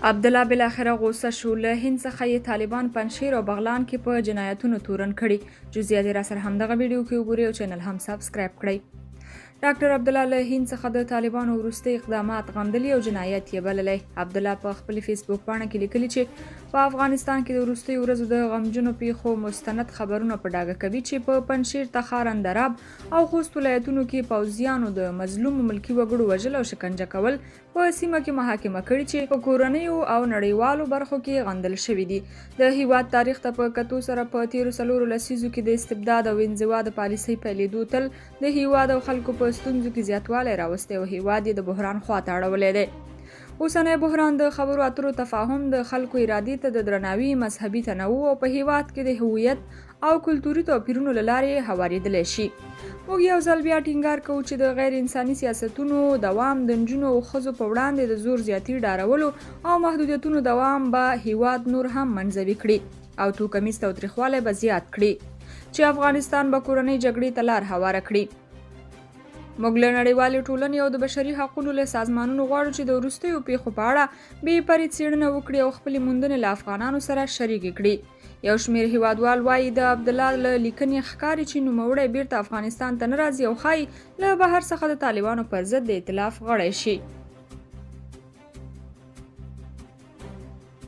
عبدالله بالاخره غوسه شو. له هند څخه یې طالبان پنجشیر او بغلان کې په جنایتونو تورن کړي. جزئیات یې راسره همدغه ویډیو کې وګورئ او چینل هم سبسکرایب کړئ. ډاکټر عبدالله له هند څخه د طالبانو وروستي اقدامات غندلي او جنایت یې بللی. عبدالله په خپل فیسبوک پاڼه کې لیکلي چې په افغانستان کې د وروستیو ورځو د غمجنو پیښو مستند خبرونه په ډاګه کوي چې په پنجشیر، تخار، اندراب او خوست ولایتونو کې پوځیانو د مظلومو ملکي وګړو وژل او شکنجه کول په سیمه کې محاکمه کړي چې په کورنیو او نړیوالو برخو کې غندل شوي دي. د هیواد تاریخ ته په کتو سره په تیرو 4 لسیزو کې د استبداد او انزوا د پالیسۍ پیلېدو تل د هیواد او خلکو په ستونزو کې زیاتوالی راوستی او هیواد یې د بحران خواته اړولی دی. اوسنی بحران د خبرو اترو تفاهم، د خلکو ارادې ته د درناوي، مذهبي تنوع او په هیواد کې د هویت او کلتوري توپیرونو له لارې هوارېدلی شي. موږ یو ځل بیا ټینګار کوو چې د غیر انساني سیاستونو دوام، د نجونو او ښځو په وړاندې د زور زیاتي، ډارولو او محدودیتونو دوام به هیواد نور هم منزوي کړي او توکمیز تاوتریخوالی به زیات کړي چې افغانستان به کورنۍ جګړې ته لار هواره کړي. موږ له نړیوالې ټولنې او د بشري حقونو له سازمانونو غواړو چې د وروستیو پیښو په اړه بې پرې څېړنه وکړي او خپلې موندنې له افغانانو سره شریکې کړي. یو شمېر هیوادوال وایي د عبدالله له لیکنې ښکاري چې نوموړی بیرته افغانستان ته نه راځي او ښایي له بهر څخه د طالبانو پر ضد د ائتلاف غړی شي.